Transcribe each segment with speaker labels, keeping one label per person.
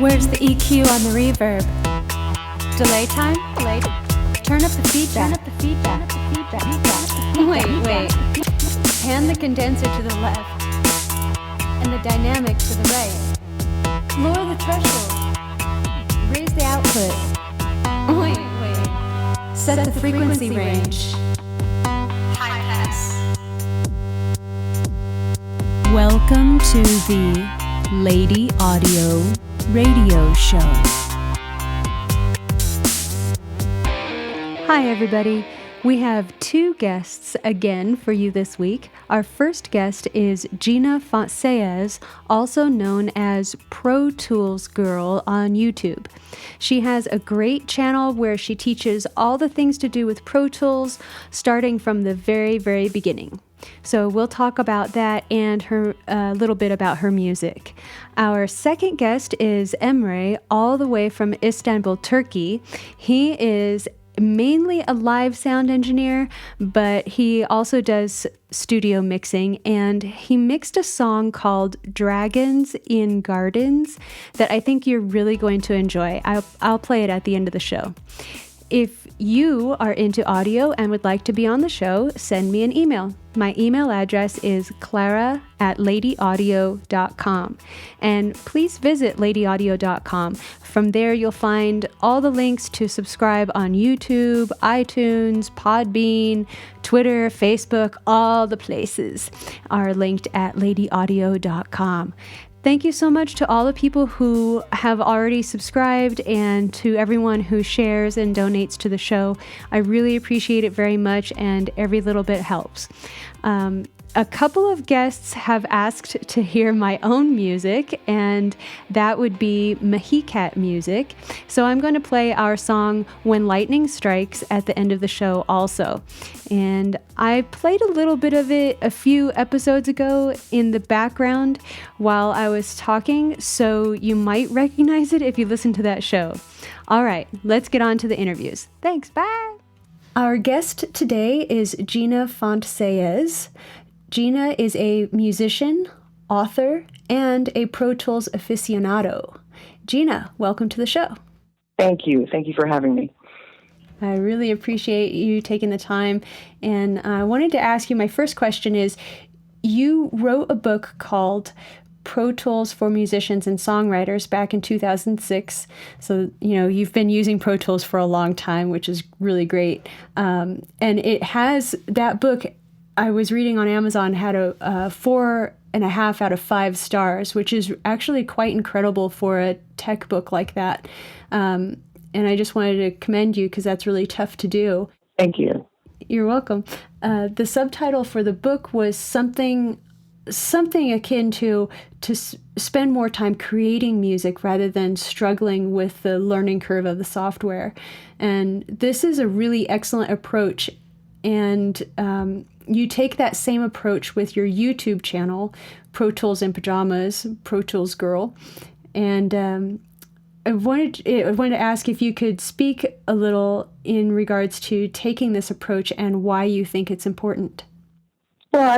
Speaker 1: Where's the EQ on the reverb? Delay time? Turn up the feedback. Wait. Pan the condenser to the left and the dynamic to the right. Lower the threshold. Raise the output. Wait. Set the frequency range. High pass. Welcome to the Lady Audio Radio Show. Hi everybody. We have two guests again for you this week. Our first guest is Gina Fant-Saez, also known as ProTools Girl on YouTube. She has a great channel where she teaches all the things to do with Pro Tools, starting from the very, very beginning. So we'll talk about that and a little bit about her music. Our second guest is Emre, all the way from Istanbul, Turkey. He is mainly a live sound engineer, but he also does studio mixing, and he mixed a song called Dragons in Gardens that I think you're really going to enjoy. I'll play it at the end of the show. If you are into audio and would like to be on the show, send me an email. My email address is clara@ladyaudio.com. And please visit ladyaudio.com. From there, you'll find all the links to subscribe on YouTube, iTunes, Podbean, Twitter, Facebook. All the places are linked at ladyaudio.com. Thank you so much to all the people who have already subscribed and to everyone who shares and donates to the show. I really appreciate it very much, and every little bit helps. A couple of guests have asked to hear my own music, and that would be Maheekat music. So I'm going to play our song When Lightning Strikes at the end of the show also. And I played a little bit of it a few episodes ago in the background while I was talking, so you might recognize it if you listen to that show. All right, let's get on to the interviews. Thanks, bye! Our guest today is Gina Fant-Saez. Gina is a musician, author, and a Pro Tools aficionado. Gina, welcome to the show.
Speaker 2: Thank you. Thank you for having me.
Speaker 1: I really appreciate you taking the time. And I wanted to ask you, my first question is, you wrote a book called Pro Tools for Musicians and Songwriters back in 2006. So, you've been using Pro Tools for a long time, which is really great. And it has, that book, I was reading on Amazon, had a 4.5 out of 5 stars, which is actually quite incredible for a tech book like that. And I just wanted to commend you because that's really tough to do.
Speaker 2: Thank you.
Speaker 1: You're welcome. The subtitle for the book was something akin to spend more time creating music rather than struggling with the learning curve of the software. And this is a really excellent approach. And you take that same approach with your YouTube channel, Pro Tools in Pajamas, ProTools Girl. And I wanted to ask if you could speak a little in regards to taking this approach and why you think it's important.
Speaker 2: Well,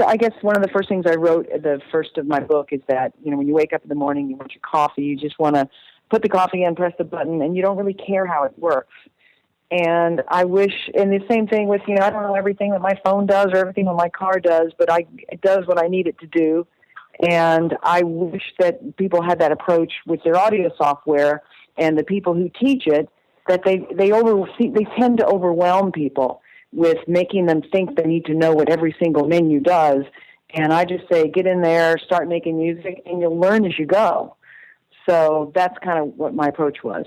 Speaker 2: I guess one of the first things I wrote at the first of my book is that, when you wake up in the morning, you want your coffee, you just want to put the coffee in, press the button, and you don't really care how it works. And I wish, and the same thing with, I don't know everything that my phone does or everything that my car does, but it does what I need it to do. And I wish that people had that approach with their audio software, and the people who teach it, that they tend to overwhelm people with making them think they need to know what every single menu does. And I just say, get in there, start making music, and you'll learn as you go. So that's kind of what my approach was.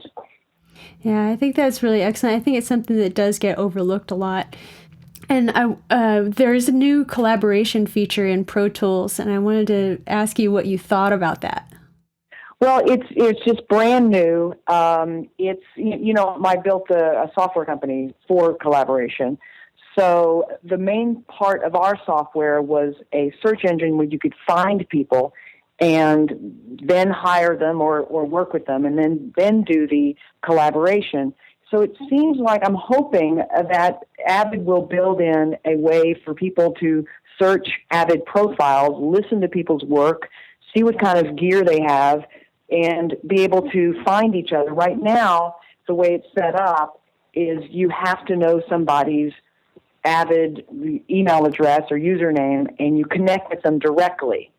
Speaker 1: Yeah, I think that's really excellent. I think it's something that does get overlooked a lot. And there's a new collaboration feature in Pro Tools, and I wanted to ask you what you thought about that.
Speaker 2: Well, it's just brand new. I built a software company for collaboration. So the main part of our software was a search engine where you could find people and then hire them or work with them, and then do the collaboration. So it seems like I'm hoping that Avid will build in a way for people to search Avid profiles, listen to people's work, see what kind of gear they have, and be able to find each other. Right now, the way it's set up is you have to know somebody's Avid email address or username, and you connect with them directly.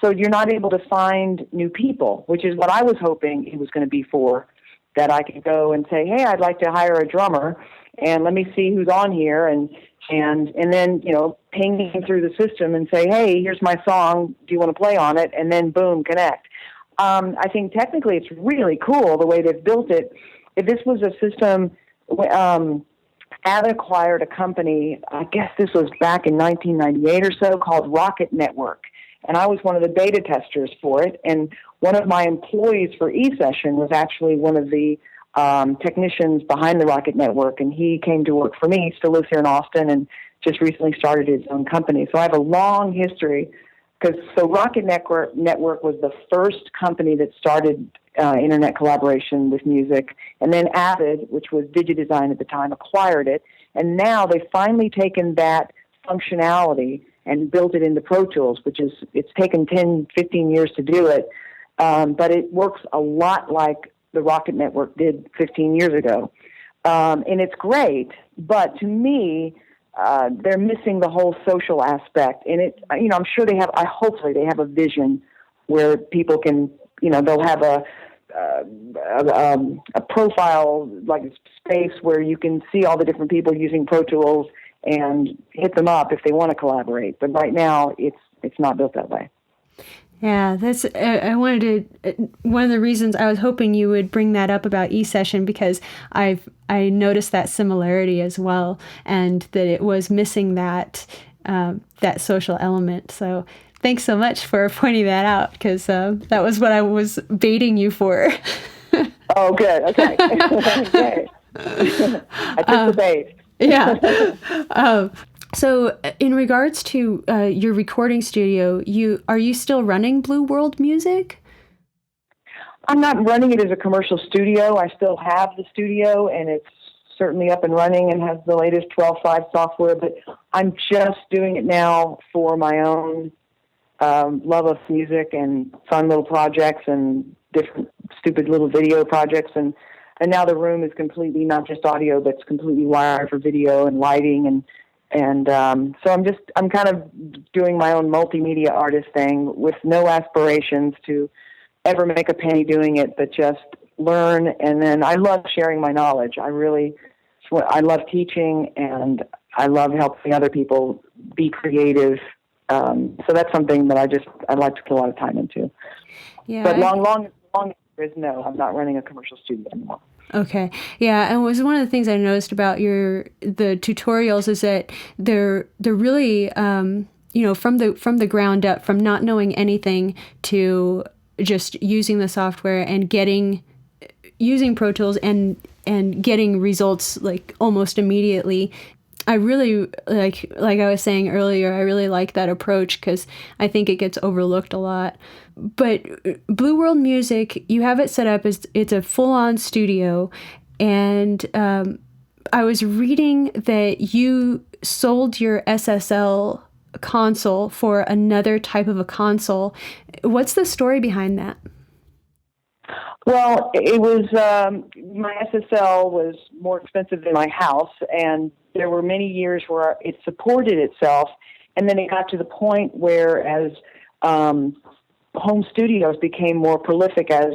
Speaker 2: So you're not able to find new people, which is what I was hoping it was going to be for, that I could go and say, hey, I'd like to hire a drummer, and let me see who's on here, and then, ping him through the system and say, hey, here's my song, do you want to play on it? And then, boom, connect. I think technically it's really cool the way they've built it. If this was a system, Avid acquired a company, I guess this was back in 1998 or so, called Rocket Network. And I was one of the beta testers for it. And one of my employees for eSession was actually one of the technicians behind the Rocket Network. And he came to work for me. He still lives here in Austin and just recently started his own company. So I have a long history. So Rocket Network was the first company that started internet collaboration with music. And then Avid, which was DigiDesign at the time, acquired it. And now they've finally taken that functionality and built it into Pro Tools, it's taken 10, 15 years to do it. But it works a lot like the Rocket Network did 15 years ago. And it's great, but to me, they're missing the whole social aspect. And I'm sure hopefully they have a vision where people can, they'll have a profile, like a space where you can see all the different people using Pro Tools and hit them up if they want to collaborate. But right now, it's not built that way.
Speaker 1: Yeah, that's. I wanted to. One of the reasons I was hoping you would bring that up about eSession, because I noticed that similarity as well, and that it was missing that social element. So thanks so much for pointing that out, because that was what I was baiting you for.
Speaker 2: Oh, good. Okay. Okay. I took the bait.
Speaker 1: Yeah. So in regards to your recording studio, are you still running Blue World Music?
Speaker 2: I'm not running it as a commercial studio. I still have the studio, and it's certainly up and running and has the latest 12.5 software, but I'm just doing it now for my own love of music and fun little projects and different stupid little video projects. And now the room is completely not just audio, but it's completely wired for video and lighting. And so I'm kind of doing my own multimedia artist thing with no aspirations to ever make a penny doing it, but just learn. And then I love sharing my knowledge. I love teaching, and I love helping other people be creative. So that's something that I like to put a lot of time into.
Speaker 1: Yeah.
Speaker 2: But long is no, I'm not running a commercial studio anymore.
Speaker 1: Okay. Yeah, and it was one of the things I noticed about the tutorials is that they're really from the ground up, from not knowing anything to just using the software and using Pro Tools and getting results like almost immediately. I really like I was saying earlier, I really like that approach because I think it gets overlooked a lot. But Blue World Music, you have it set up as it's a full-on studio, and I was reading that you sold your SSL console for another type of a console. What's the story behind that?
Speaker 2: Well, it was my SSL was more expensive than my house, and there were many years where it supported itself, and then it got to the point where as home studios became more prolific, as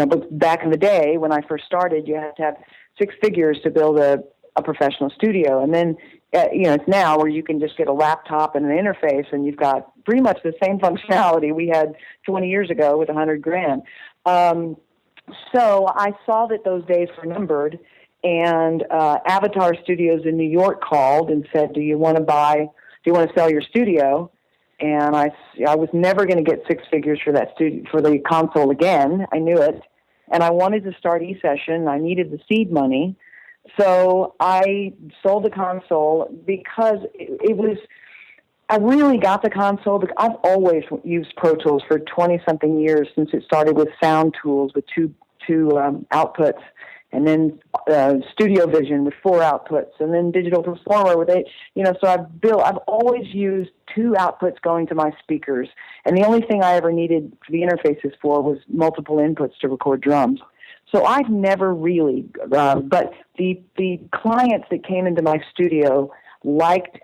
Speaker 2: but back in the day when I first started, you had to have 6 figures to build a professional studio, and then it's now where you can just get a laptop and an interface, and you've got pretty much the same functionality we had 20 years ago with $100,000. So I saw that those days were numbered, and Avatar Studios in New York called and said, do you want to sell your studio? And I was never going to get 6 figures for that for the console again. I knew it. And I wanted to start eSession. I needed the seed money. So I sold the console because I really got the console because I've always used Pro Tools for 20-something years since it started with sound tools with two outputs. and then Studio Vision with 4 outputs, and then Digital Performer with 8. So I've always used 2 outputs going to my speakers, and the only thing I ever needed the interfaces for was multiple inputs to record drums. So I've never really, but the clients that came into my studio liked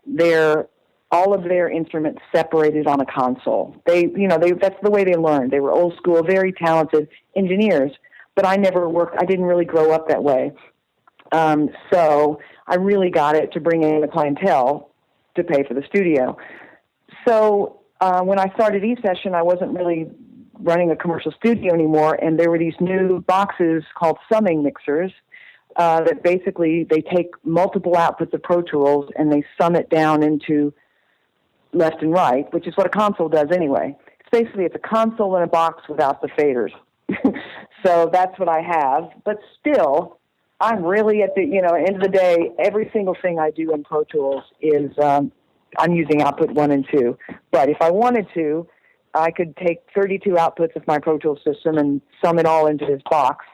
Speaker 2: all of their instruments separated on a console. That's the way they learned. They were old school, very talented engineers, but I didn't really grow up that way. So I really got it to bring in the clientele to pay for the studio. So when I started eSession, I wasn't really running a commercial studio anymore, and there were these new boxes called summing mixers that basically they take multiple outputs of Pro Tools and they sum it down into left and right, which is what a console does anyway. It's a console in a box without the faders. So that's what I have. But still, I'm really at the end of the day, every single thing I do in Pro Tools is I'm using output 1 and 2. But if I wanted to, I could take 32 outputs of my Pro Tools system and sum it all into this box.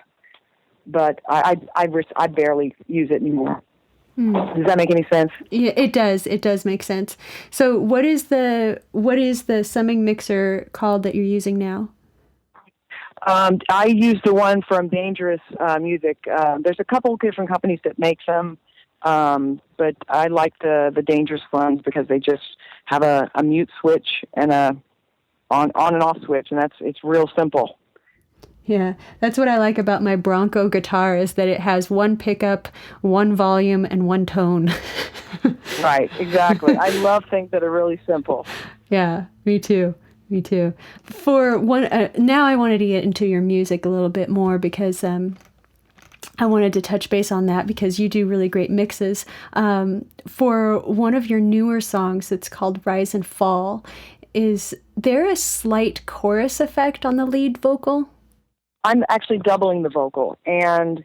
Speaker 2: But I barely use it anymore. Does that make any sense?
Speaker 1: Yeah, it does. It does make sense. So what is the summing mixer called that you're using now?
Speaker 2: I use the one from Dangerous Music. There's a couple of different companies that make them, but I like the Dangerous ones because they just have a mute switch and a on and off switch, and it's real simple.
Speaker 1: Yeah, that's what I like about my Bronco guitar is that it has 1 pickup, 1 volume, and 1 tone.
Speaker 2: Right, exactly. I love things that are really simple.
Speaker 1: Yeah, me too. Me too. For one, now I wanted to get into your music a little bit more because I wanted to touch base on that because you do really great mixes. For one of your newer songs that's called Rise and Fall, is there a slight chorus effect on the lead vocal?
Speaker 2: I'm actually doubling the vocal, and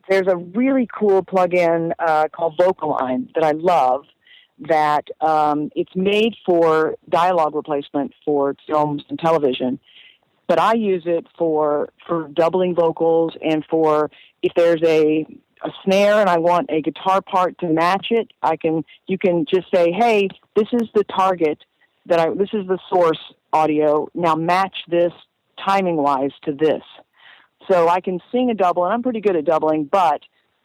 Speaker 2: there's a really cool plugin called VocalLine that I love that it's made for dialogue replacement for films and television, but I use it for doubling vocals and for if there's a snare and I want a guitar part to match it, you can just say, hey, this is the target this is the source audio, now match this timing-wise to this. So I can sing a double, and I'm pretty good at doubling, but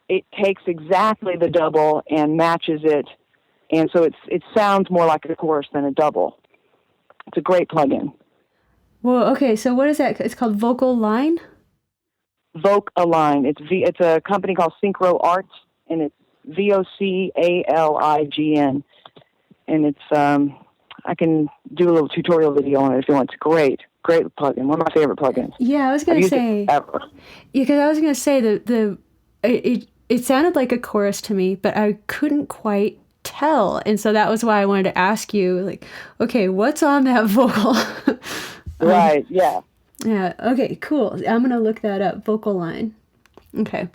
Speaker 2: it takes exactly the double and matches it, and so it sounds more like a chorus than a double. It's a great plugin.
Speaker 1: Well, okay, so what is that? It's called VocalLine?
Speaker 2: VocalLine. It's a company called Synchro Arts, and it's VocalLign, and it's I can do a little tutorial video on it if you want. It's great plugin. One of my favorite plugins.
Speaker 1: Yeah, I was gonna say. Yeah, because I was gonna say it sounded like a chorus to me, but I couldn't quite tell, and so that was why I wanted to ask you, like, okay, what's on that vocal?
Speaker 2: Right. Yeah.
Speaker 1: Yeah. Okay. Cool. I'm gonna look that up. VocalLine. Okay.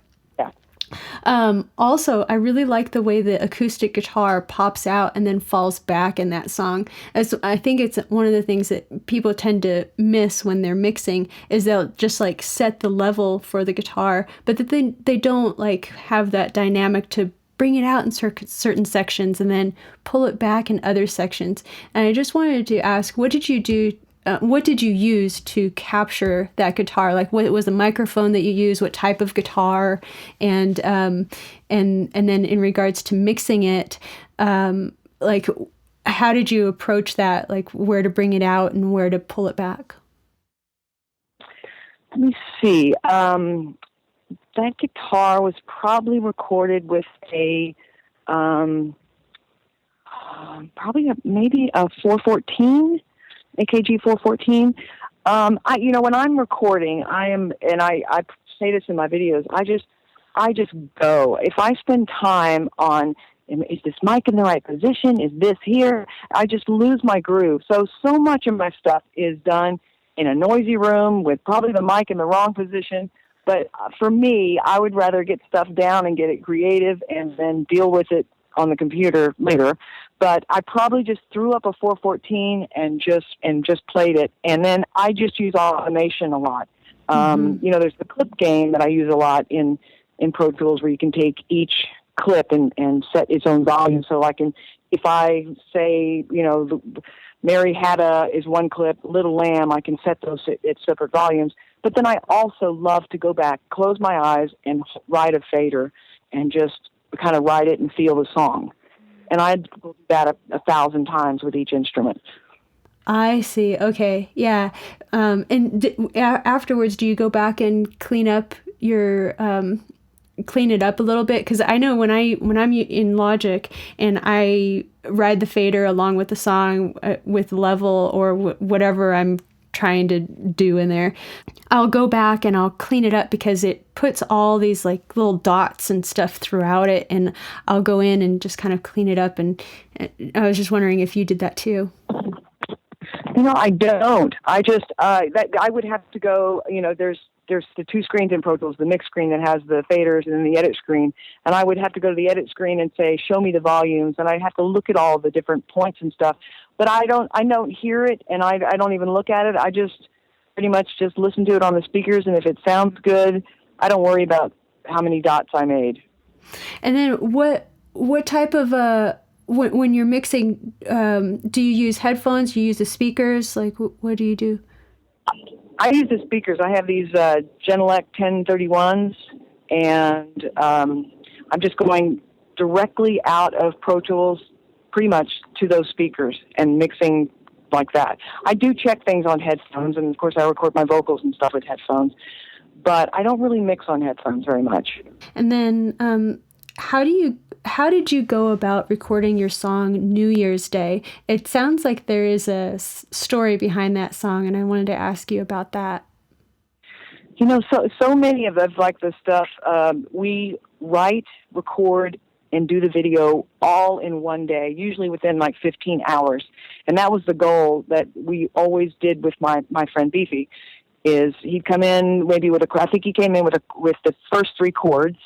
Speaker 1: Also, I really like the way the acoustic guitar pops out and then falls back in that song. As I think it's one of the things that people tend to miss when they're mixing is they'll just like set the level for the guitar, but that they don't like have that dynamic to bring it out in certain sections and then pull it back in other sections. And I just wanted to ask, what did you do? What did you use to capture that guitar? Like, what was the microphone that you used? What type of guitar? And then in regards to mixing it, like, how did you approach that? Like, where to bring it out and where to pull it back?
Speaker 2: Let me see. That guitar was probably recorded with maybe a 414. AKG 414. When I'm recording, I say this in my videos, I just go. If I spend time on, is this mic in the right position? Is this here? I just lose my groove. So much of my stuff is done in a noisy room with probably the mic in the wrong position. But for me, I would rather get stuff down and get it creative and then deal with it on the computer later. But I probably just threw up a 414 and just played it. And then I just use automation a lot. There's the clip game that I use a lot in Pro Tools, where you can take each clip and set its own volume. So if I say, Mary Hatta is one clip, Little Lamb, I can set those at separate volumes. But then I also love to go back, close my eyes, and ride a fader and just kind of ride it and feel the song. And I'd do that 1,000 times with each instrument.
Speaker 1: I see. Okay. Yeah. Afterwards, do you go back and clean it up a little bit? Because I know when I'm in Logic and I ride the fader along with the song with level or whatever I'm trying to do in there, I'll go back and I'll clean it up because it puts all these like little dots and stuff throughout it, and I'll go in and just kind of clean it up. And I was just wondering if you did that too.
Speaker 2: I don't. I just I would have to go. There's the two screens in Pro Tools: the mix screen that has the faders, and then the edit screen. And I would have to go to the edit screen and say, "Show me the volumes," and I have to look at all the different points and stuff. But I don't hear it, and I don't even look at it. I just pretty much just listen to it on the speakers, and if it sounds good, I don't worry about how many dots I made.
Speaker 1: And then what type of when you're mixing, do you use headphones? Do you use the speakers? Like, what do you do?
Speaker 2: I use the speakers. I have these Genelec 1031s, and I'm just going directly out of Pro Tools pretty much to those speakers and mixing like that. I do check things on headphones, and of course I record my vocals and stuff with headphones, but I don't really mix on headphones very much. And
Speaker 1: then how did you go about recording your song New Year's Day? It sounds like there is a story behind that song, and I wanted to ask you about that.
Speaker 2: So many of us, like the stuff, we write, record, and do the video all in one day, usually within like 15 hours. And that was the goal that we always did with my friend Beefy, is he'd come in maybe I think he came in with the first 3 chords,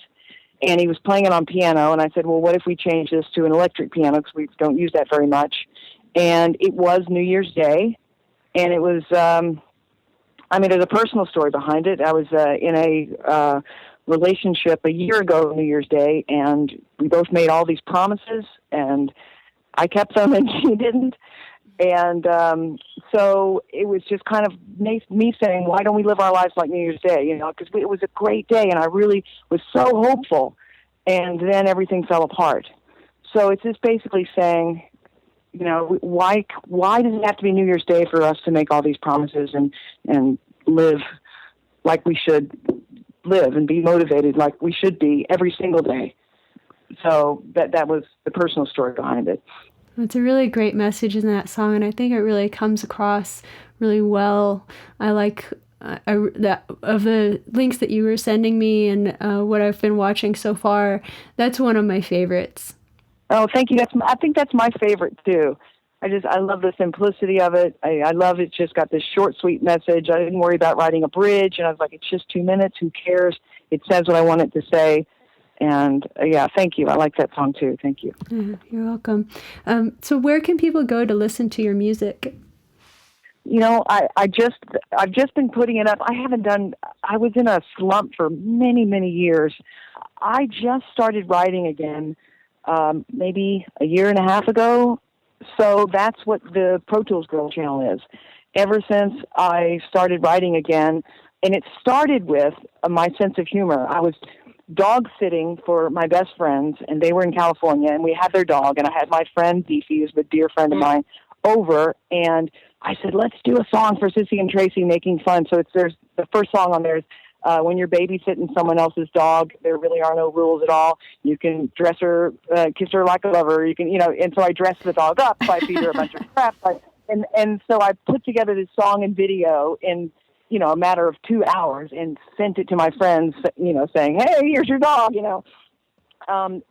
Speaker 2: and he was playing it on piano. And I said, well, what if we change this to an electric piano, because we don't use that very much. And it was New Year's Day, and it was, there's a personal story behind it. I was in a relationship a year ago, New Year's Day, and we both made all these promises, and I kept them and she didn't. And so it was just kind of me saying, why don't we live our lives like New Year's Day? Because it was a great day, and I really was so hopeful, and then everything fell apart. So it's just basically saying, why does it have to be New Year's Day for us to make all these promises and live like we should live and be motivated like we should be every single day? So that was the personal story behind it.
Speaker 1: It's a really great message in that song, and I think it really comes across really well. I like that of the links that you were sending me and what I've been watching so far. That's one of my favorites.
Speaker 2: Oh, thank you. I think that's my favorite too. I love the simplicity of it. I love it. Just got this short, sweet message. I didn't worry about writing a bridge, and I was like, it's just 2 minutes. Who cares? It says what I want it to say. And thank you. I like that song too. Thank you.
Speaker 1: You're welcome. So where can people go to listen to your music?
Speaker 2: I've just been putting it up. I was in a slump for many, many years. I just started writing again, maybe a year and a half ago. So that's what the ProTools Girl channel is. Ever since I started writing again, and it started with my sense of humor. I was dog sitting for my best friends, and they were in California, and we had their dog, and I had my friend Beefy, who's a dear friend of mine, over, and I said, let's do a song for Sissy and Tracy making fun. So there's the first song on there is, when you're babysitting someone else's dog, there really are no rules at all. You can dress her, kiss her like a lover. You can, and so I dressed the dog up, so I feed her a bunch of crap. And so I put together this song and video in, a matter of 2 hours and sent it to my friends, saying, hey, here's your dog,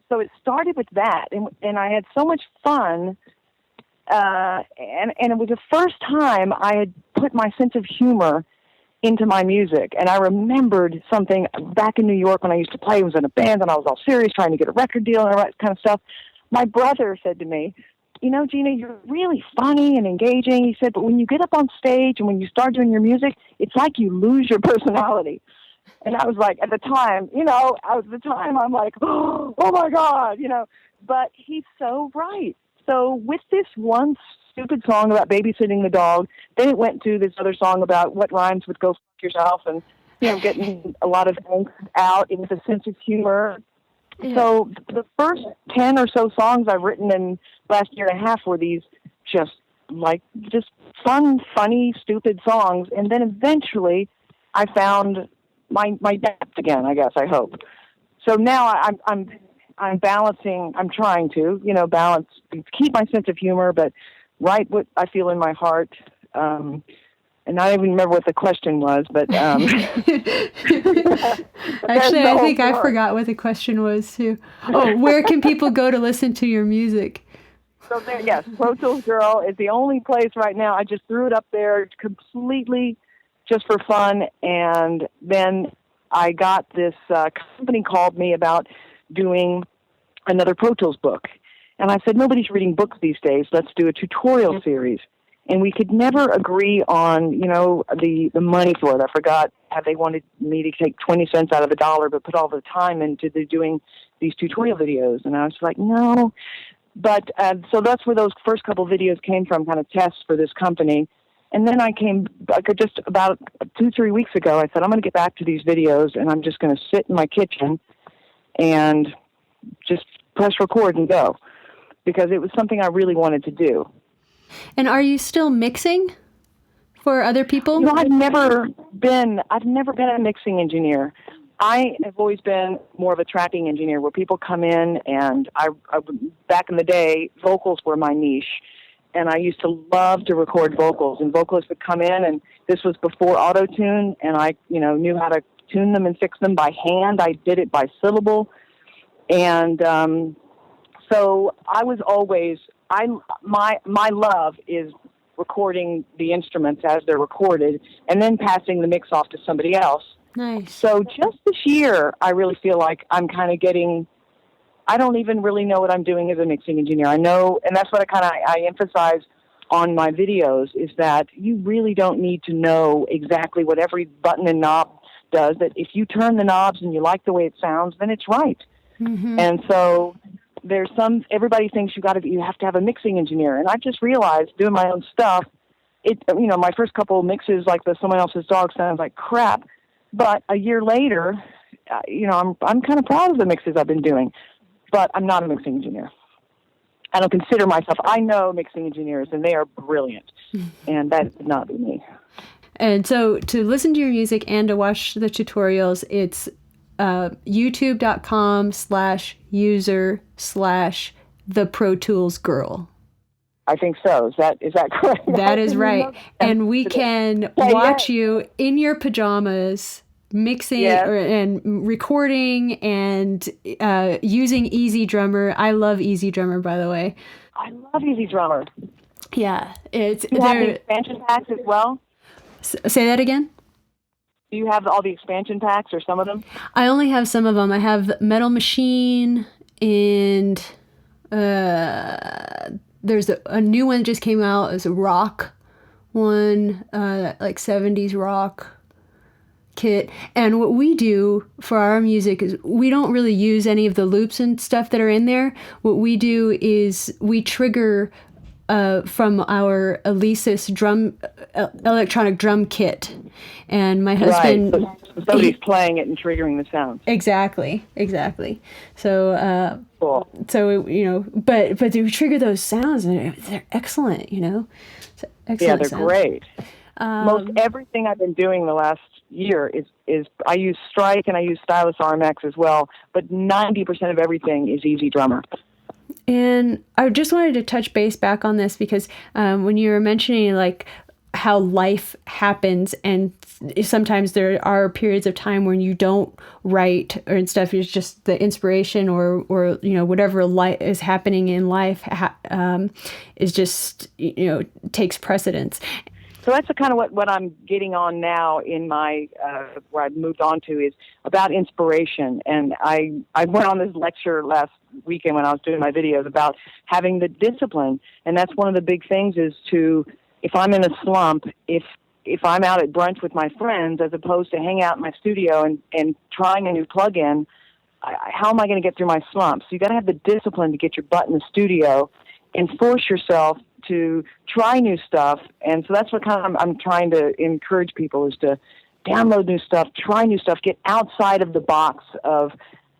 Speaker 2: So it started with that. And I had so much fun. And it was the first time I had put my sense of humor into my music. And I remembered something back in New York when I used to play. I was in a band, and I was all serious, trying to get a record deal and all that kind of stuff. My brother said to me, Gina, you're really funny and engaging. He said, but when you get up on stage and when you start doing your music, it's like you lose your personality. And I was like, at the time, I'm like, oh my God, but he's so right. So with this one stupid song about babysitting the dog, then it went to this other song about what rhymes with go fuck yourself and, getting a lot of angst out with a sense of humor. Yeah. So the first 10 or so songs I've written in the last year and a half were these just fun, funny, stupid songs. And then eventually I found my depth again, I guess, I hope. So now I'm balancing, I'm trying to, balance, keep my sense of humor, but write what I feel in my heart. And I don't even remember what the question was, but
Speaker 1: actually, I think I forgot what the question was too. Oh, where can people go to listen to your music?
Speaker 2: So yes, ProTools Girl is the only place right now. I just threw it up there completely just for fun, and then I got this company called me about doing another Pro Tools book, and I said, nobody's reading books these days. Let's do a tutorial series. And we could never agree on, the money for it. I forgot how they wanted me to take 20 cents out of the dollar, but put all the time into doing these tutorial videos. And I was like, no. But so that's where those first couple videos came from, kind of tests for this company. And then just about 2-3 weeks ago, I said, I'm going to get back to these videos, and I'm just going to sit in my kitchen and just press record and go, because it was something I really wanted to do.
Speaker 1: And are you still mixing for other people?
Speaker 2: I've never been a mixing engineer. I have always been more of a tracking engineer, where people come in, and I back in the day, vocals were my niche, and I used to love to record vocals. And vocalists would come in, and this was before auto-tune, and I knew how to tune them and fix them by hand. I did it by syllable, and so I was always. My love is recording the instruments as they're recorded and then passing the mix off to somebody else.
Speaker 1: Nice.
Speaker 2: So just this year, I really feel like I'm kind of I don't even really know what I'm doing as a mixing engineer. I know, and that's what I emphasize on my videos, is that you really don't need to know exactly what every button and knob does. That if you turn the knobs and you like the way it sounds, then it's right. Mm-hmm. And so everybody thinks you have to have a mixing engineer. And I just realized, doing my own stuff, my first couple of mixes, like someone else's dog, sounds like crap. But a year later, I'm kind of proud of the mixes I've been doing. But I'm not a mixing engineer. I don't consider myself. I know mixing engineers, and they are brilliant. And that would not be me. And
Speaker 1: so to listen to your music and to watch the tutorials, it's youtube.com/user/the ProTools Girl.
Speaker 2: I think so. Is that correct?
Speaker 1: That is right. And we can watch you in your pajamas mixing and recording and using Easy Drummer. I love Easy Drummer, by the way.
Speaker 2: I love Easy Drummer.
Speaker 1: Yeah,
Speaker 2: you have the expansion packs as well.
Speaker 1: Say that again.
Speaker 2: Do you have all the expansion packs, or some of them?
Speaker 1: I only have some of them. I have Metal Machine, and there's a new one that just came out. It's a rock one, like 70s rock kit. And what we do for our music is we don't really use any of the loops and stuff that are in there. What we do is we trigger from our Alesis electronic drum kit, and my husband.
Speaker 2: Right. So somebody's playing it and triggering the sound.
Speaker 1: Exactly. So,
Speaker 2: cool.
Speaker 1: So but they trigger those sounds, and they're excellent. So excellent.
Speaker 2: Yeah, they're great. Most everything I've been doing the last year is I use Strike and I use Stylus RMX as well, but 90% of everything is Easy Drummer.
Speaker 1: And I just wanted to touch base back on this because when you were mentioning like how life happens, and sometimes there are periods of time when you don't write or and stuff, it's just the inspiration or whatever is happening in life is just takes precedence.
Speaker 2: So that's the kind of what I'm getting on now in my, where I've moved on to, is about inspiration. And I went on this lecture last weekend when I was doing my videos about having the discipline. And that's one of the big things, is to, if I'm in a slump, if I'm out at brunch with my friends, as opposed to hang out in my studio and trying a new plugin, how am I going to get through my slump? So you got to have the discipline to get your butt in the studio and force yourself to try new stuff. And so that's what kind of I'm trying to encourage people, is to download new stuff, try new stuff, get outside of the box of,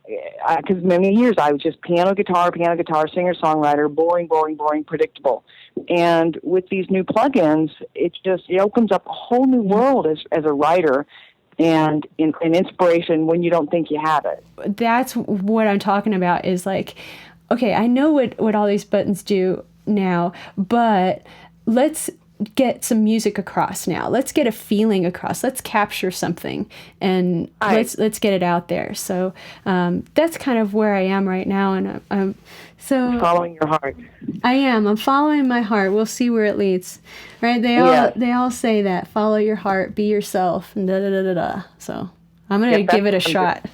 Speaker 2: because many years I was just piano, guitar, singer, songwriter, boring, predictable. And with these new plugins, it opens up a whole new world as a writer, and an inspiration when you don't think you have it.
Speaker 1: That's what I'm talking about, is like, okay, I know what all these buttons do now, but let's get some music across now. Let's get a feeling across. Let's capture something, and let's get it out there. So that's kind of where I am right now, and so
Speaker 2: following your heart.
Speaker 1: I'm following my heart. We'll see where it leads. Right? They all say that. Follow your heart, be yourself, and da da da da da. So I'm gonna give it a shot.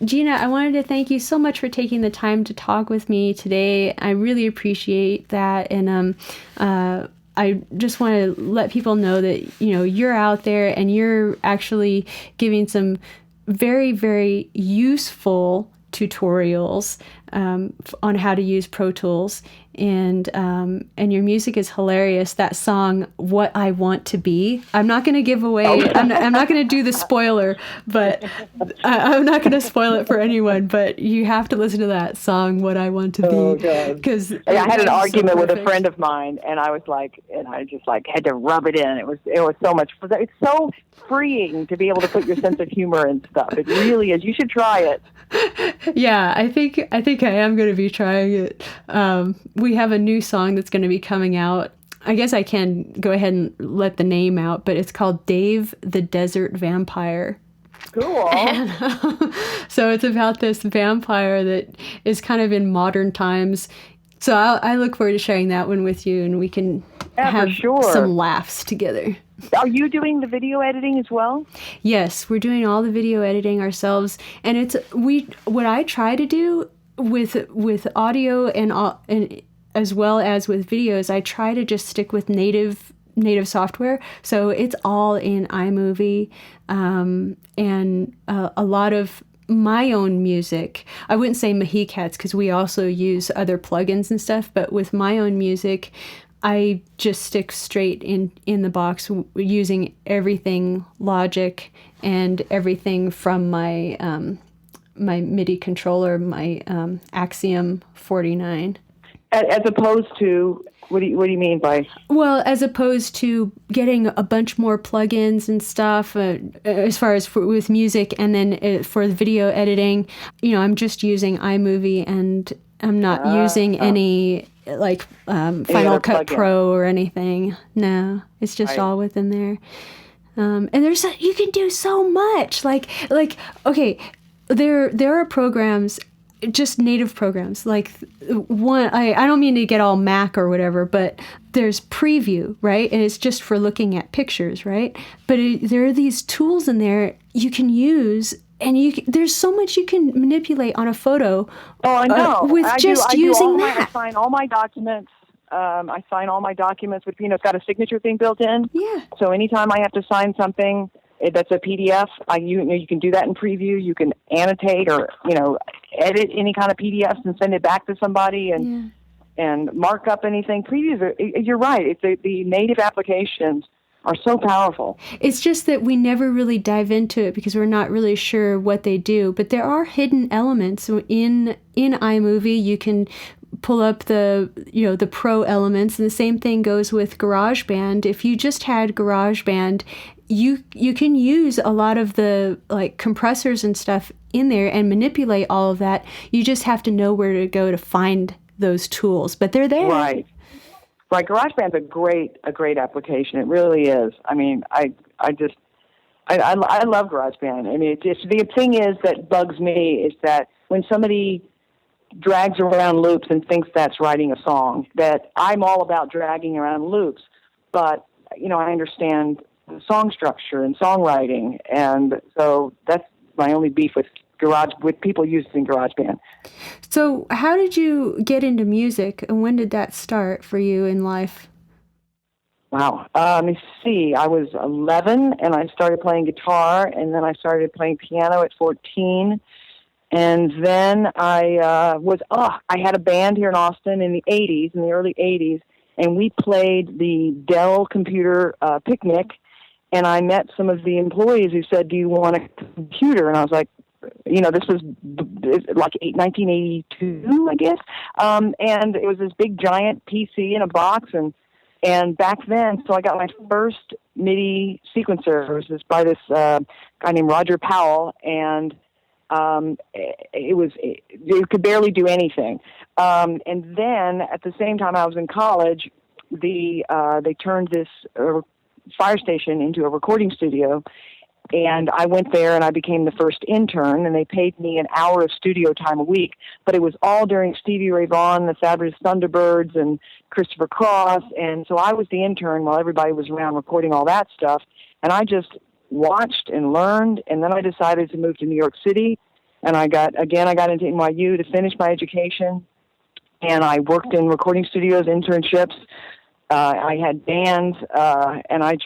Speaker 1: Gina, I wanted to thank you so much for taking the time to talk with me today. I really appreciate that, and I just want to let people know that you're out there and you're actually giving some very, very useful tutorials on how to use Pro Tools, and your music is hilarious. That song, "What I Want to Be," I'm not going to give away. I'm not going to do the spoiler, but I'm not going to spoil it for anyone. But you have to listen to that song, "What I Want to Be," because
Speaker 2: I had an argument with a friend of mine, and I just had to rub it in. It was so much. It's so freeing to be able to put your sense of humor and stuff. It really is. You should try it.
Speaker 1: Yeah, I think I am going to be trying it. We have a new song that's going to be coming out. I guess I can go ahead and let the name out, but it's called Dave the Desert Vampire.
Speaker 2: Cool.
Speaker 1: And, so it's about this vampire that is kind of in modern times. So I look forward to sharing that one with you, and we can have some laughs together.
Speaker 2: Are you doing the video editing as well?
Speaker 1: Yes, we're doing all the video editing ourselves, and what I try to do with audio and as well as with videos, I try to just stick with native software. So it's all in iMovie, and a lot of my own music. I wouldn't say Maheekat's, because we also use other plugins and stuff, but with my own music, I just stick straight in the box using everything Logic and everything from my my MIDI controller, my Axiom 49.
Speaker 2: As opposed to, what do you mean by?
Speaker 1: Well, as opposed to getting a bunch more plugins and stuff, as far as with music, and then for the video editing, I'm just using iMovie, and I'm not using any like Final Cut Pro or anything. No, it's just all within there. And you can do so much. Like okay, there are programs, just native programs. Like one, I don't mean to get all Mac or whatever, but there's Preview, right? And it's just for looking at pictures, right? But there are these tools in there you can use. And there's so much you can manipulate on a photo.
Speaker 2: Oh, I know.
Speaker 1: Using that.
Speaker 2: I sign all my documents. With, it's got a signature thing built in.
Speaker 1: Yeah.
Speaker 2: So anytime I have to sign something that's a PDF, you can do that in Preview. You can annotate or edit any kind of PDFs and send it back to somebody and mark up anything. Previews you're right. It's the native applications are so powerful.
Speaker 1: It's just that we never really dive into it because we're not really sure what they do. But there are hidden elements in iMovie. You can pull up the pro elements, and the same thing goes with GarageBand. If you just had GarageBand, you can use a lot of the like compressors and stuff in there and manipulate all of that. You just have to know where to go to find those tools, but they're there.
Speaker 2: Right. GarageBand's a great application. It really is. I mean, I love GarageBand. I mean, the thing is that bugs me is that when somebody drags around loops and thinks that's writing a song. That I'm all about dragging around loops, but I understand the song structure and songwriting, and so that's my only beef with people using GarageBand.
Speaker 1: So how did you get into music, and when did that start for you in life?
Speaker 2: Wow. Let me see. I was 11, and I started playing guitar, and then I started playing piano at 14. And then I had a band here in Austin in the early 80s, and we played the Dell computer picnic, and I met some of the employees who said, "Do you want a computer?" And I was like, this was like 1982, I guess. And it was this big giant PC in a box, and back then, so I got my first MIDI sequencer. It was by this guy named Roger Powell, and it could barely do anything. And then at the same time I was in college, they turned this fire station into a recording studio. And I went there and I became the first intern, and they paid me an hour of studio time a week. But it was all during Stevie Ray Vaughan, the Fabulous Thunderbirds, and Christopher Cross. And so I was the intern while everybody was around recording all that stuff. And I just watched and learned. And then I decided to move to New York City. And I got into NYU to finish my education. And I worked in recording studios, internships. I had bands, and I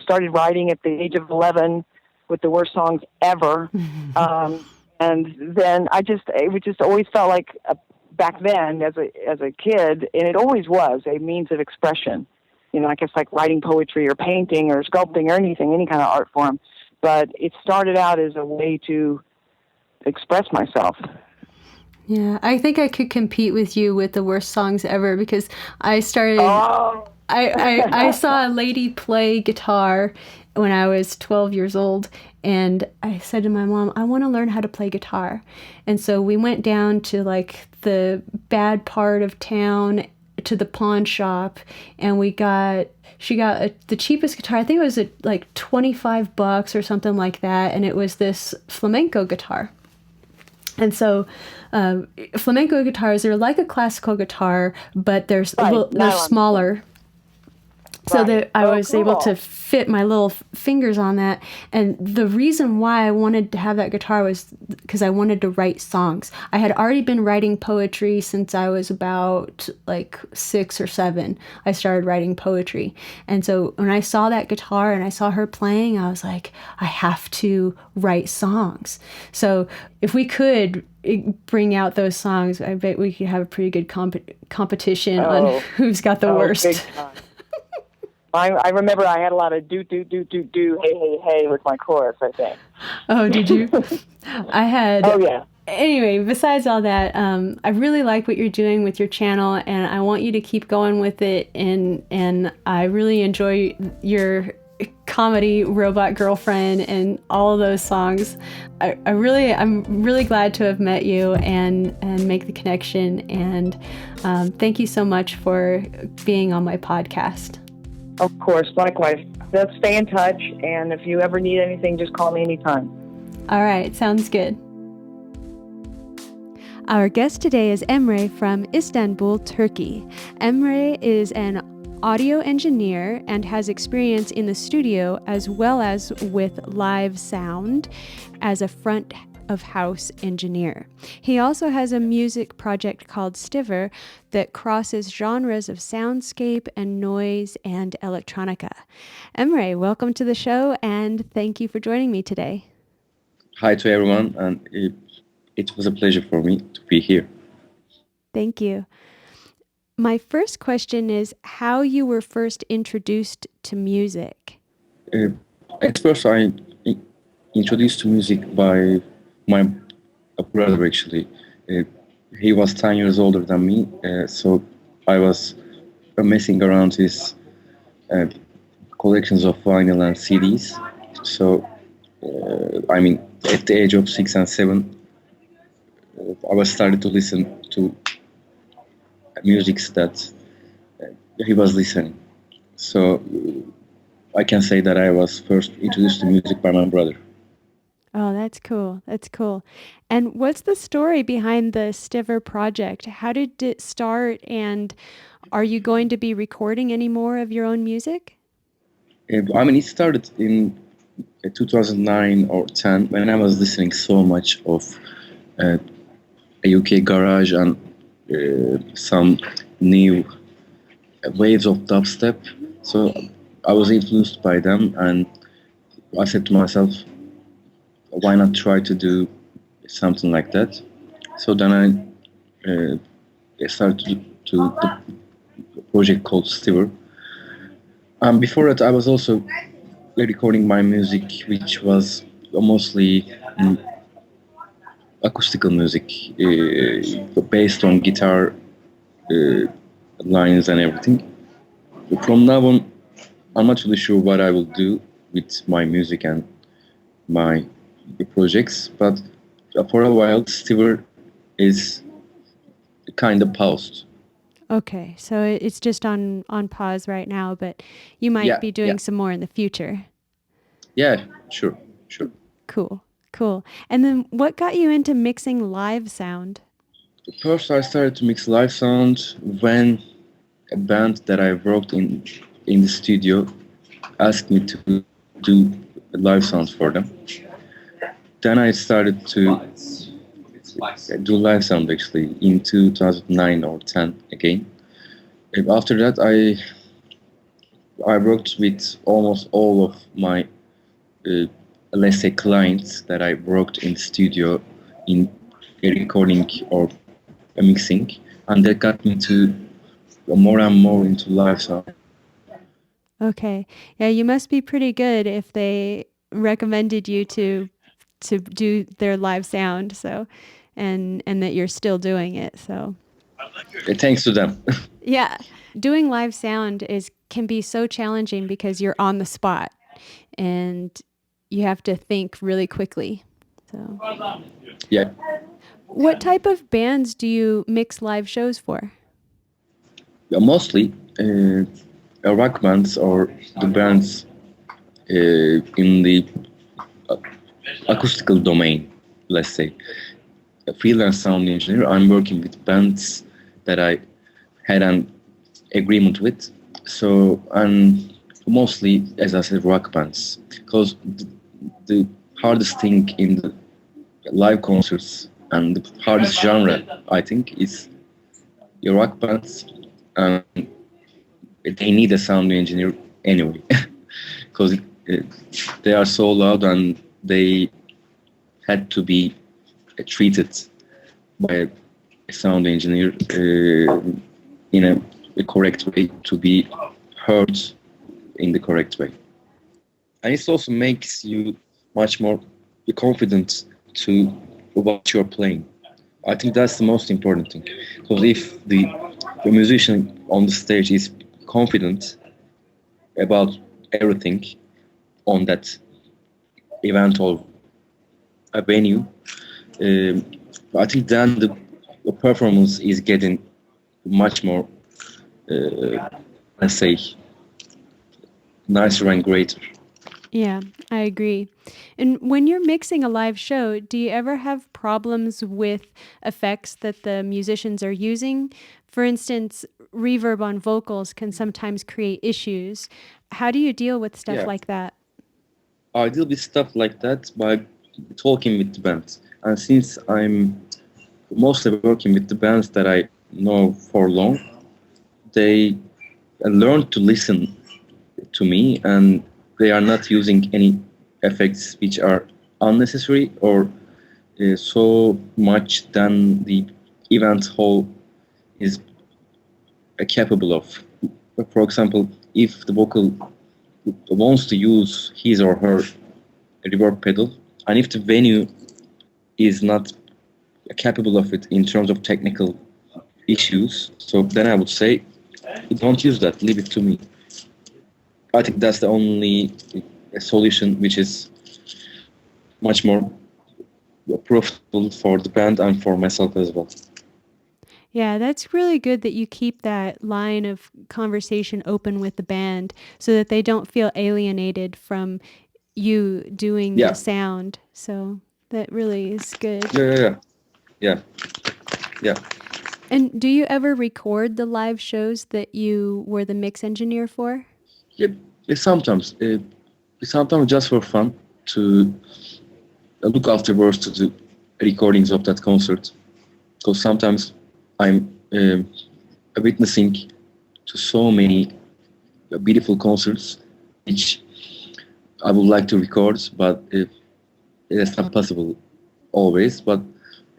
Speaker 2: started writing at the age of 11 with the worst songs ever. And then it just always felt like back then as a kid, and it always was a means of expression. I guess like writing poetry or painting or sculpting or anything, any kind of art form. But it started out as a way to express myself.
Speaker 1: Yeah, I think I could compete with you with the worst songs ever, because I started. I saw a lady play guitar when I was 12 years old, and I said to my mom, I want to learn how to play guitar. And so we went down to like the bad part of town to the pawn shop, and she got the cheapest guitar. I think it was like $25 or something like that, and it was this flamenco guitar. And so flamenco guitars are like a classical guitar, but they're smaller. So that I was able to fit my little fingers on that. And the reason why I wanted to have that guitar was because I wanted to write songs. I had already been writing poetry since I was about like 6 or 7. I started writing poetry. And so when I saw that guitar and I saw her playing, I was like, I have to write songs. So if we could bring out those songs, I bet we could have a pretty good competition on who's got the worst.
Speaker 2: Big time. I remember I had a lot of do, hey, hey, hey with my chorus, I think.
Speaker 1: Oh, did you? I had.
Speaker 2: Oh, yeah.
Speaker 1: Anyway, besides all that, I really like what you're doing with your channel, and I want you to keep going with it. And I really enjoy your comedy Robot Girlfriend and all of those songs. I'm really glad to have met you and make the connection. And thank you so much for being on my podcast.
Speaker 2: Of course, likewise. Let's stay in touch, and if you ever need anything, just call me anytime.
Speaker 1: All right, sounds good. Our guest today is Emre from Istanbul, Turkey. Emre is an audio engineer and has experience in the studio as well as with live sound as a front of house engineer. He also has a music project called Stiver that crosses genres of soundscape and noise and electronica. Emre, welcome to the show, and thank you for joining me today.
Speaker 3: Hi to everyone, and it was a pleasure for me to be here.
Speaker 1: Thank you. My first question is how you were first introduced to music.
Speaker 3: At first, I introduced to music by my brother, actually. He was 10 years older than me, so I was messing around his collections of vinyl and CDs. So, at the age of 6 and 7, I was started to listen to music that he was listening. So, I can say that I was first introduced to music by my brother.
Speaker 1: Oh, that's cool. That's cool. And what's the story behind the Stiver project? How did it start? And are you going to be recording any more of your own music?
Speaker 3: I mean, it started in 2009 or 10 when I was listening so much of uh, UK garage and some new waves of dubstep. So I was influenced by them, and I said to myself, why not try to do something like that? So then I started to the project called Stiver. Before that, I was also recording my music, which was mostly acoustical music, based on guitar uh, lines and everything. From now on, I'm not really sure what I will do with my music and my projects, but for a while, Stiver is kind of paused.
Speaker 1: Okay, so it's just on pause right now, but you might
Speaker 3: Yeah,
Speaker 1: be
Speaker 3: yeah,
Speaker 1: doing some more in the future.
Speaker 3: yeah, sure, sure.
Speaker 1: Cool, cool. And then what got you into mixing live sound?
Speaker 3: First, I started to mix live sound when a band that I worked in the studio asked me to do live sounds for them. Then I started to do live sound actually in 2009 or 10 again. After that, I worked with almost all of my uh, let's say clients that I worked in the studio in a recording or a mixing, and that got me to more and more into live sound.
Speaker 1: Okay. Yeah, you must be pretty good if they recommended you to do their live sound, so and that you're still doing it. So,
Speaker 3: Thanks to them.
Speaker 1: yeah, doing live sound is can be so challenging because you're on the spot and you have to think really quickly. So,
Speaker 3: Yeah,
Speaker 1: what type of bands do you mix live shows for?
Speaker 3: mostly rock bands or the bands in the uh, acoustical domain, let's say. A freelance sound engineer, I'm working with bands that I had an agreement with. So, and mostly, as I said, rock bands. Because the hardest thing in the live concerts and the hardest genre, I think, is your rock bands. And they need a sound engineer anyway. Because they are so loud and they had to be treated by a sound engineer in a correct way to be heard in the correct way. And it also makes you much more confident to what you're playing. I think that's the most important thing. Because if the musician on the stage is confident about everything on that event or a venue, um, I think then the performance is getting much more, let's say, nicer and greater.
Speaker 1: Yeah, I agree. And when you're mixing a live show, do you ever have problems with effects that the musicians are using? For instance, reverb on vocals can sometimes create issues. How do you deal with stuff
Speaker 3: Yeah,
Speaker 1: like that?
Speaker 3: I deal with stuff like that by talking with the band. And since I'm mostly working with the bands that I know for long, they learn to listen to me and they are not using any effects which are unnecessary or so much than the event hall is capable of. For example, if the vocal wants to use his or her reverb pedal, and if the venue is not capable of it in terms of technical issues, so then I would say, don't use that, leave it to me. I think that's the only solution which is much more profitable for the band and for myself as well.
Speaker 1: Yeah, that's really good that you keep that line of conversation open with the band so that they don't feel alienated from you doing the
Speaker 3: Yeah,
Speaker 1: sound. So that really is good.
Speaker 3: yeah, yeah, yeah, yeah.
Speaker 1: And do you ever record the live shows that you were the mix engineer for?
Speaker 3: Yeah, sometimes, sometimes just for fun to look afterwards to the recordings of that concert. Because sometimes I'm witnessing to so many beautiful concerts which I would like to record, but it's not possible always. But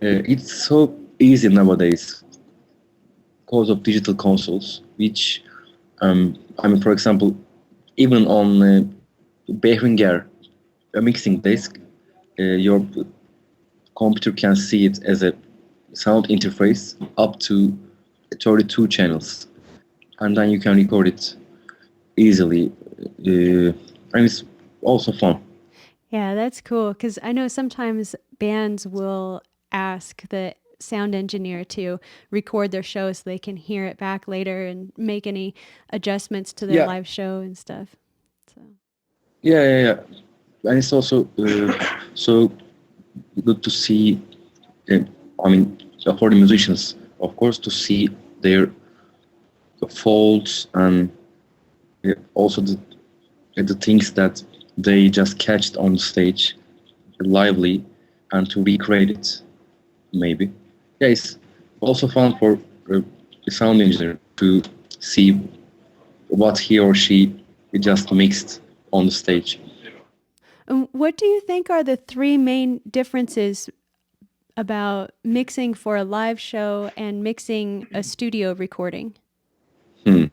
Speaker 3: it's so easy nowadays because of digital consoles, which I mean, for example, even on Behringer, a mixing disc, your computer can see it as a sound interface up to 32 channels, and then you can record it easily, and it's also fun.
Speaker 1: Yeah, that's cool because I know sometimes bands will ask the sound engineer to record their show so they can hear it back later and make any adjustments to their
Speaker 3: Yeah,
Speaker 1: live show and stuff. So,
Speaker 3: yeah, yeah, yeah. And it's also so good to see. Uh, I mean, for the musicians, of course, to see their faults and also the things that they just catched on stage lively and to recreate it maybe. Yeah, it's also fun for a sound engineer to see what he or she just mixed on the stage.
Speaker 1: what do you think are the three main differences about mixing for a live show and mixing a studio recording?
Speaker 3: Hmm.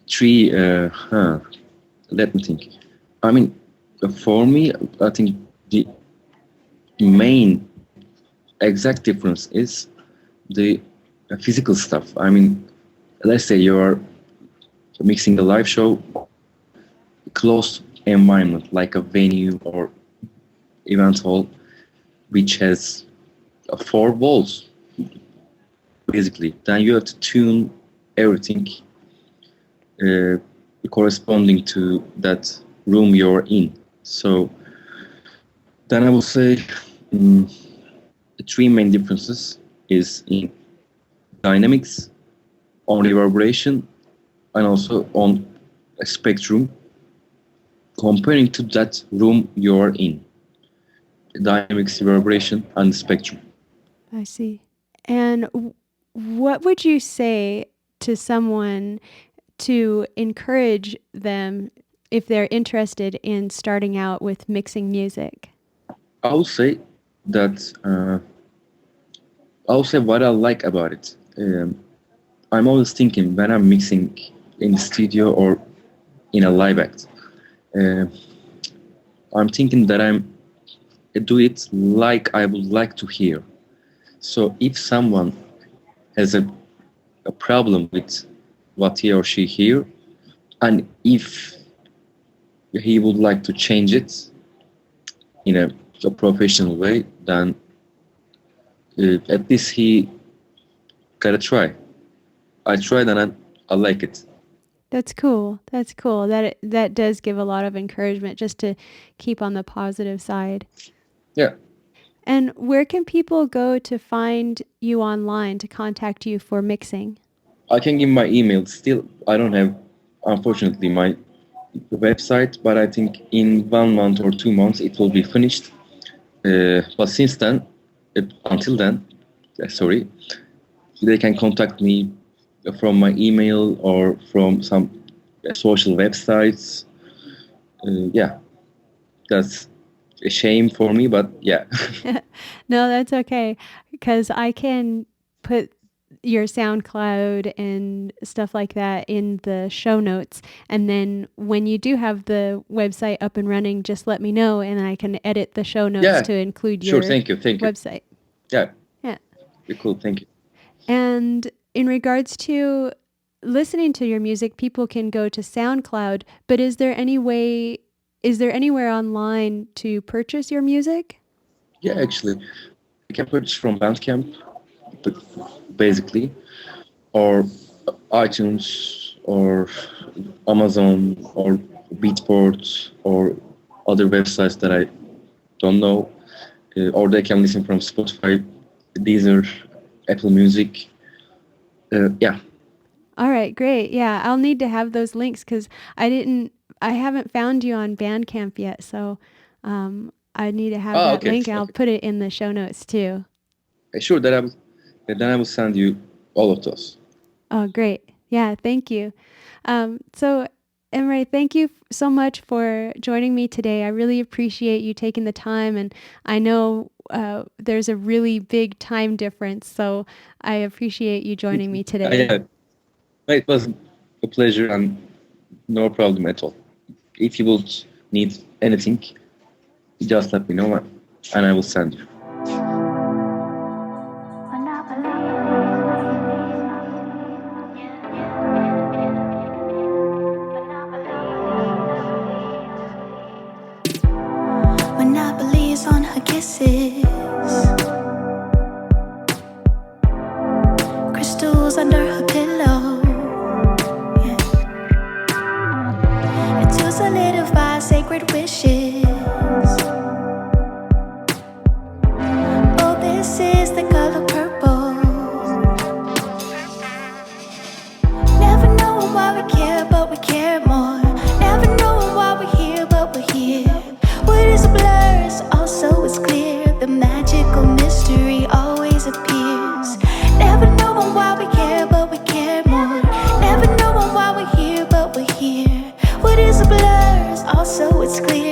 Speaker 3: Three, let me think. I mean, for me, I think the main exact difference is the physical stuff. I mean, let's say you're mixing a live show, closed environment like a venue or event hall, which has four walls basically. Then you have to tune everything uh, corresponding to that room you're in. So then I will say um, the three main differences is in dynamics, on reverberation, and also on a spectrum comparing to that room you're in. Dynamics, reverberation, and spectrum.
Speaker 1: I see. And what would you say to someone to encourage them if they're interested in starting out with mixing music?
Speaker 3: I will say that I'll say what I like about it. I'm always thinking when I'm mixing in the studio or in a live act. Uh, I'm thinking that I'm do it like I would like to hear. So if someone has a problem with what he or she hear, and if he would like to change it in a professional way, then at least he gotta try. I tried and I like it.
Speaker 1: That's cool. That's cool. That does give a lot of encouragement just to keep on the positive side.
Speaker 3: Yeah,
Speaker 1: And where can people go to find you online to contact you for mixing?
Speaker 3: I can give my email. Still, I don't have, unfortunately, my website, but I think in 1 month or 2 months it will be finished. But since then, until then, sorry, they can contact me from my email or from some social websites. Yeah, that's a shame for me, but yeah.
Speaker 1: No, that's okay because I can put your SoundCloud and stuff like that in the show notes. And then when you do have the website up and running, just let me know and I can edit the show notes
Speaker 3: Yeah,
Speaker 1: to include
Speaker 3: sure.
Speaker 1: your
Speaker 3: Thank you. Thank you.
Speaker 1: website.
Speaker 3: Yeah,
Speaker 1: Yeah.
Speaker 3: be cool. Thank you.
Speaker 1: And in regards to listening to your music, people can go to SoundCloud, but is there anywhere online to purchase your music?
Speaker 3: Yeah, actually, you can purchase from Bandcamp, but basically, or iTunes, or Amazon, or Beatport or other websites that I don't know, or they can listen from Spotify, Deezer, Apple Music. Yeah.
Speaker 1: All right, great. Yeah, I'll need to have those links because I haven't found you on Bandcamp yet. So I need to have
Speaker 3: Ah,
Speaker 1: that
Speaker 3: okay,
Speaker 1: link and I'll
Speaker 3: okay.
Speaker 1: put it in the show notes too.
Speaker 3: Sure, then I will send you all of those.
Speaker 1: Oh, great. Yeah, thank you. So, Emre, thank you so much for joining me today. I really appreciate you taking the time, and I know there's a really big time difference, so I appreciate you joining me today.
Speaker 3: Yeah, it was a pleasure and no problem at all. If you would need anything, just let me know and I will send you.
Speaker 4: Monopolies on her kisses, crystals under her pillow, yeah. And to solidify sacred wishes. Oh, this is the color purple. Never knowing why we care, but we care more. Never knowing why we're here, but we're here. What is a blur is also it's clear. The magical mystery always appears. Never knowing why we care, but we care more. Never knowing why we're here, but we're here. What is a blur is also it's clear.